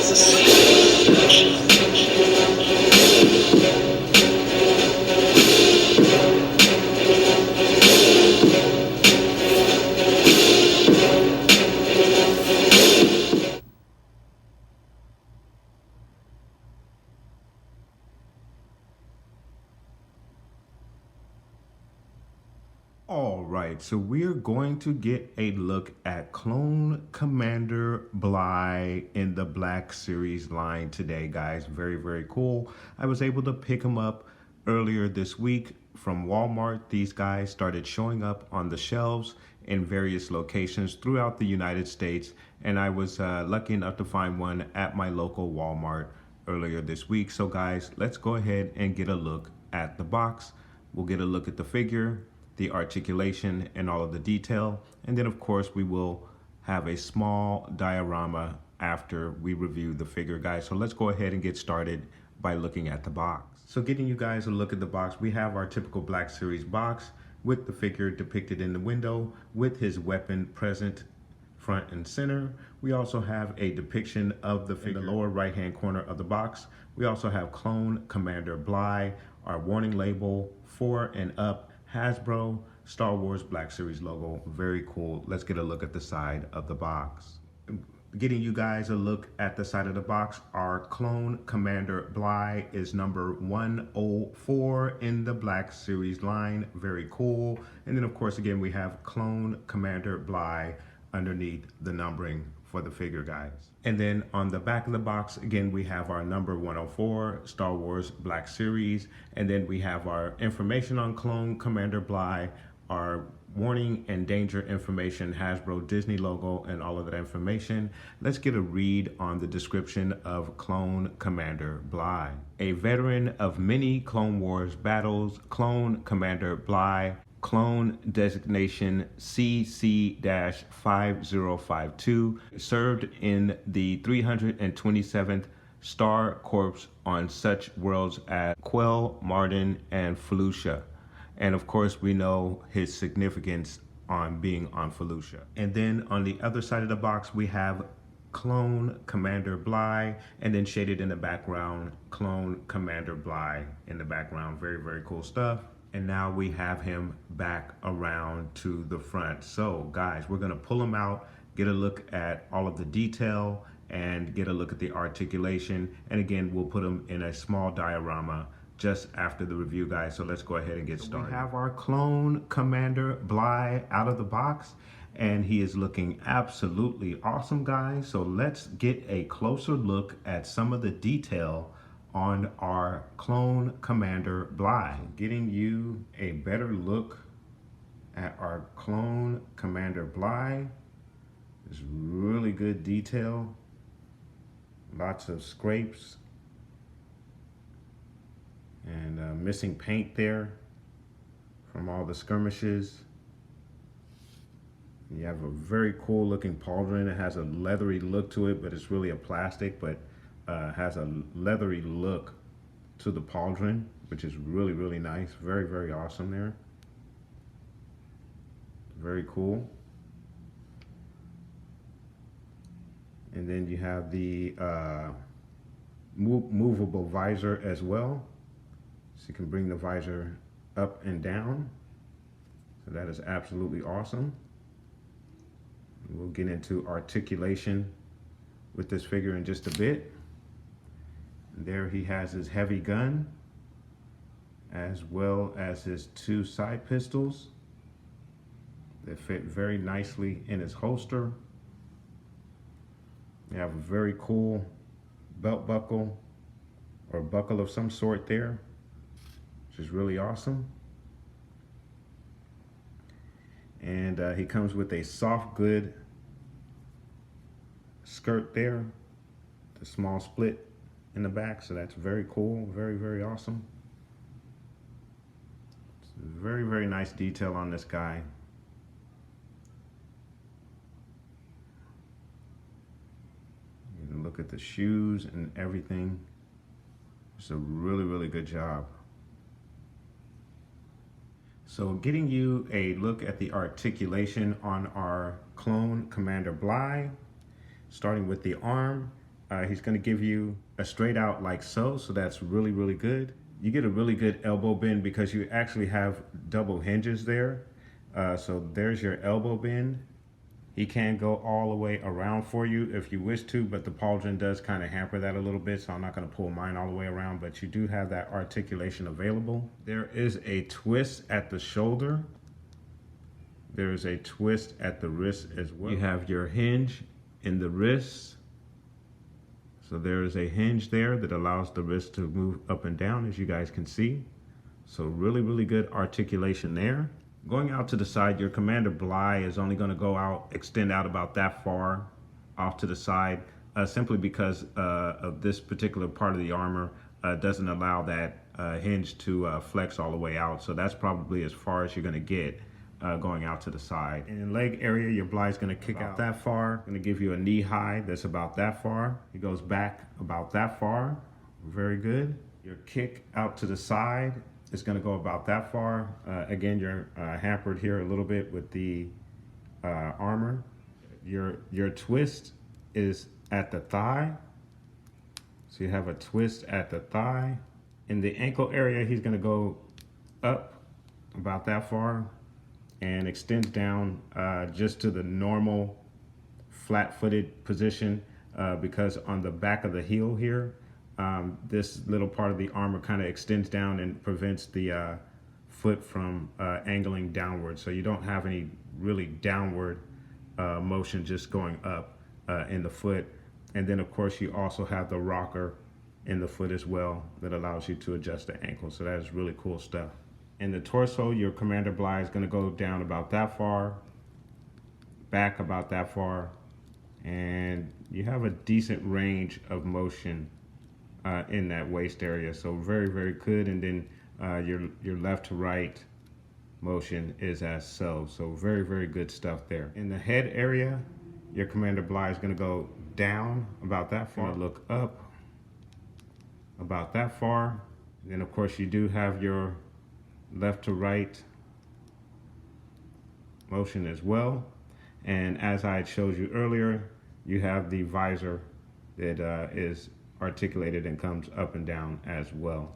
All right, so we're going to get a look at Clone Commander Bly in the Black Series line today, guys. Very, very cool. I was able to pick them up earlier this week from Walmart. These guys started showing up on the shelves in various locations throughout the United States, and I was lucky enough to find one at my local Walmart earlier this week. So guys, let's go ahead and get a look at the box. We'll get a look at the figure, the articulation, and all of the detail. And then of course we will have a small diorama after we review the figure, guys. So let's go ahead and get started by looking at the box. So getting you guys a look at the box, we have our typical Black Series box with the figure depicted in the window with his weapon present front and center. We also have a depiction of the figure in the lower right hand corner of the box. We also have Clone Commander Bly, our warning label, 4 and up, Hasbro, Star Wars Black Series logo. Very cool. Let's get a look at the side of the box. Getting you guys a look at the side of the box, our Clone Commander Bly is number 104 in the Black Series line. Very cool. And then of course, again, we have Clone Commander Bly underneath the numbering for the figure, guys. And then on the back of the box, again, we have our number 104, Star Wars Black Series. And then we have our information on Clone Commander Bly, our warning and danger information, Hasbro Disney logo, and all of that information. Let's get a read on the description of Clone Commander Bly. A veteran of many Clone Wars battles, Clone Commander Bly, clone designation CC-5052, served in the 327th Star Corps on such worlds as Quell, Marden, and Felucia. And of course, we know his significance on being on Felucia. And then on the other side of the box, we have Clone Commander Bly, and then shaded in the background, Clone Commander Bly in the background. Very, very cool stuff. And now we have him back around to the front. So guys, we're gonna pull him out, get a look at all of the detail, and get a look at the articulation. And again, we'll put him in a small diorama just after the review, guys. So let's go ahead and get started. We have our Clone Commander Bly out of the box, and he is looking absolutely awesome, guys. So let's get a closer look at some of the detail on our Clone Commander Bly. Getting you a better look at our Clone Commander Bly. There's really good detail, lots of scrapes and missing paint there from all the skirmishes. You have a very cool looking pauldron. It has a leathery look to it, but it's really a plastic, but has a leathery look to the pauldron, which is really, really nice. Very, very awesome there. Very cool. And then you have the movable visor as well. So you can bring the visor up and down. So that is absolutely awesome. We'll get into articulation with this figure in just a bit. There he has his heavy gun, as well as his 2 side pistols that fit very nicely in his holster. You have a very cool belt buckle or buckle of some sort there, which is really awesome. And he comes with a soft good skirt there, the small split in the back, so that's very cool. Very, very awesome. It's very, very nice detail on this guy. You can look at the shoes and everything. It's a really, really good job. So getting you a look at the articulation on our Clone Commander Bly, starting with the arm. He's going to give you a straight out like so. So that's really, really good. You get a really good elbow bend because you actually have double hinges there. So there's your elbow bend. He can go all the way around for you if you wish to, but the pauldron does kind of hamper that a little bit, so I'm not going to pull mine all the way around, but you do have that articulation available. There is a twist at the shoulder. There is a twist at the wrist as well. You have your hinge in the wrist. So there is a hinge there that allows the wrist to move up and down, as you guys can see. So really, really good articulation there. Going out to the side, your Commander Bly is only going to go out, extend out about that far off to the side, simply because of this particular part of the armor doesn't allow that hinge to flex all the way out. So that's probably as far as you're going to get going out to the side. In the leg area, your Bly is going to kick out that far. Going to give you a knee high that's about that far. It goes back about that far. Very good. Your kick out to the side, it's going to go about that far. Again, you're hampered here a little bit with the armor. Your twist is at the thigh. So you have a twist at the thigh. In the ankle area, he's going to go up about that far and extends down just to the normal flat-footed position because on the back of the heel here, this little part of the armor kind of extends down and prevents the foot from angling downward. So you don't have any really downward motion, just going up in the foot. And then of course you also have the rocker in the foot as well that allows you to adjust the ankle. So that is really cool stuff. In the torso, your Commander Bly is going to go down about that far, back about that far, and you have a decent range of motion in that waist area. So very, very good. And then your left to right motion is as so. So very, very good stuff there. In the head area, your Commander Bly is going to go down about that far, look up about that far. And then of course you do have your left to right motion as well. And as I showed you earlier, you have the visor that is articulated and comes up and down as well.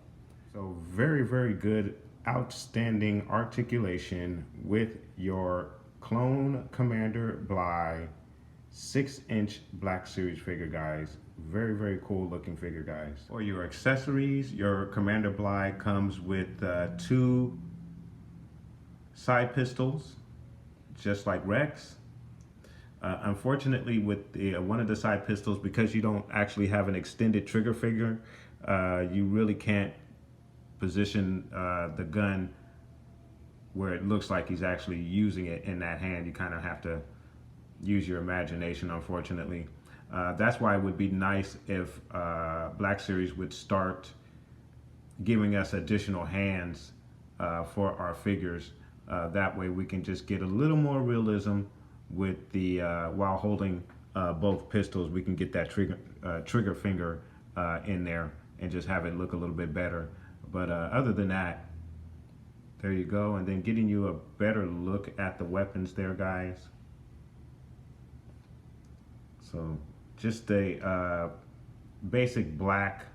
So very, very good, outstanding articulation with your Clone Commander Bly 6-inch Black Series figure, guys. Very, very cool looking figure, guys. For your accessories, your Commander Bly comes with 2 side pistols, just like Rex. Unfortunately, with one of the side pistols, because you don't actually have an extended trigger finger, you really can't position the gun where it looks like he's actually using it in that hand. You kind of have to use your imagination, unfortunately. That's why it would be nice if Black Series would start giving us additional hands for our figures. That way we can just get a little more realism with the while holding both pistols. We can get that trigger finger in there and just have it look a little bit better. But other than that, there you go. And then getting you a better look at the weapons there, guys. So just a basic black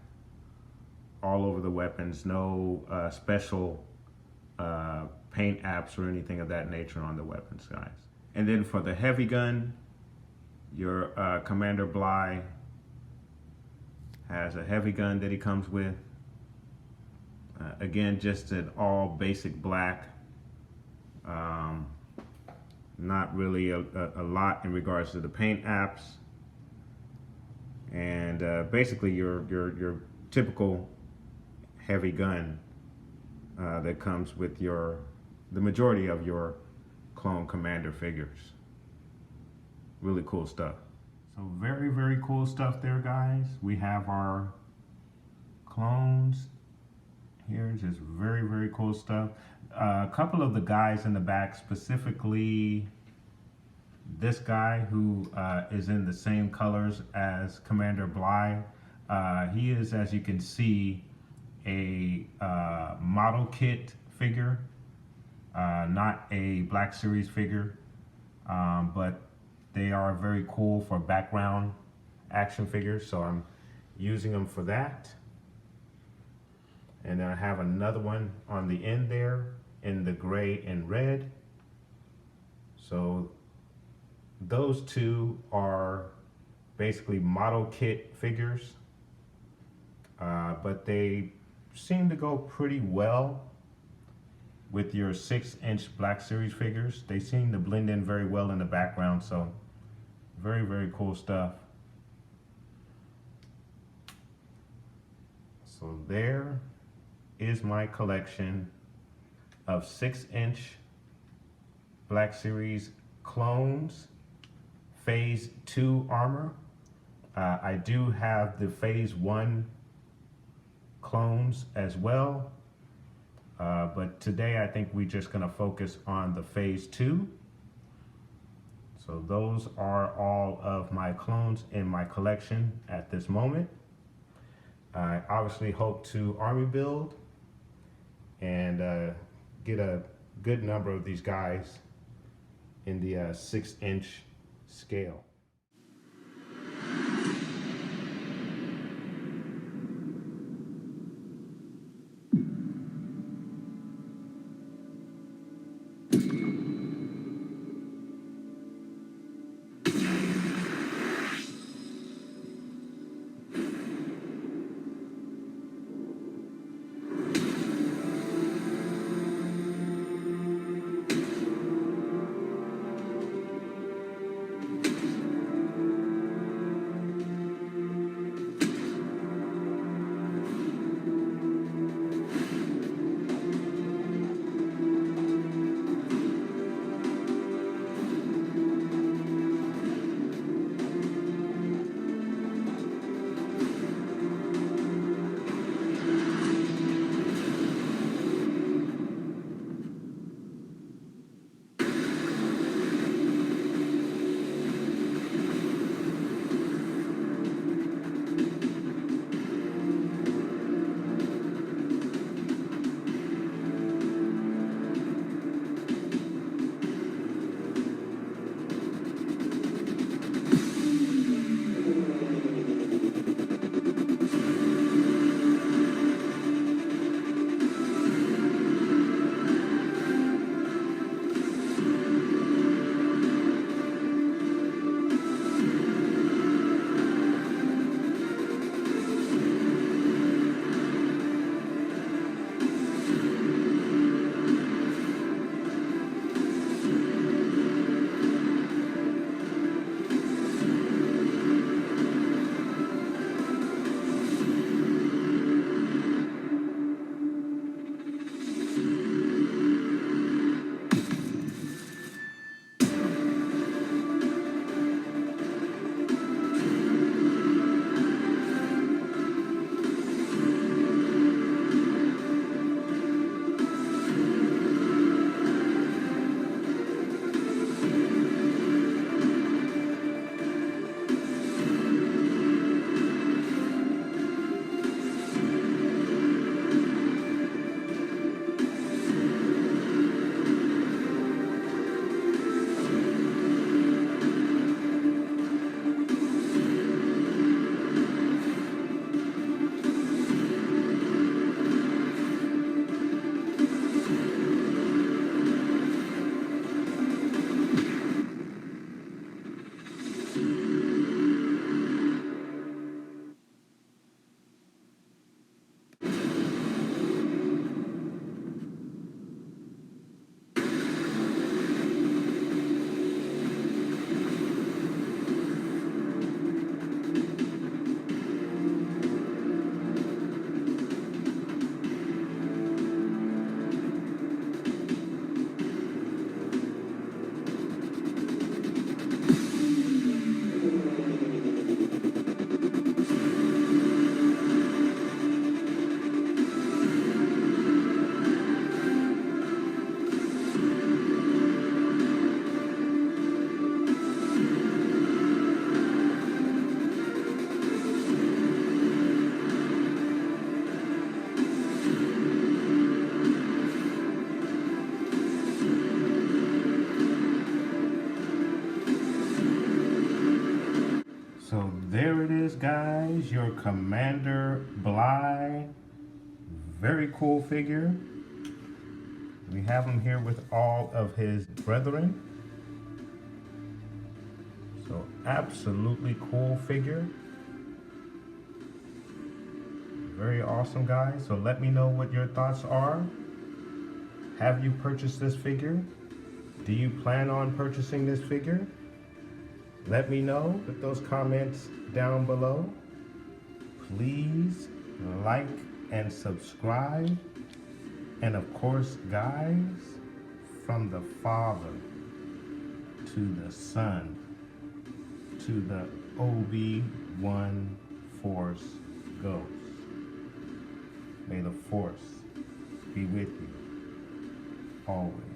all over the weapons, no special paint apps or anything of that nature on the weapons, guys. And then for the heavy gun, your Commander Bly has a heavy gun that he comes with. Again, just an all basic black. Not really a lot in regards to the paint apps. And basically your typical heavy gun that comes with the majority of your Clone Commander figures. Really cool stuff. So very, very cool stuff there, guys. We have our clones here, just very, very cool stuff. A couple of the guys in the back, specifically this guy who is in the same colors as Commander Bly. He is, as you can see, a model kit figure, not a Black Series figure, but they are very cool for background action figures, so I'm using them for that. And then I have another one on the end there in the gray and red. So those two are basically model kit figures, but they seem to go pretty well with your 6-inch Black Series figures. They seem to blend in very well in the background, so very, very cool stuff. So there is my collection of 6-inch Black Series clones, Phase 2 armor. I do have the Phase 1 clones as well, but today I think we're just going to focus on the Phase 2. So those are all of my clones in my collection at this moment. I obviously hope to army build and get a good number of these guys in the 6-inch scale. guys, your Commander Bly. Very cool figure. We have him here with all of his brethren. So absolutely cool figure. Very awesome, guys. So let me know what your thoughts are. Have you purchased this figure? Do you plan on purchasing this figure? Let me know. Put those comments down below. Please like and subscribe. And of course, guys, from the Father to the Son to the Obi-Wan Force Ghost. May the Force be with you always.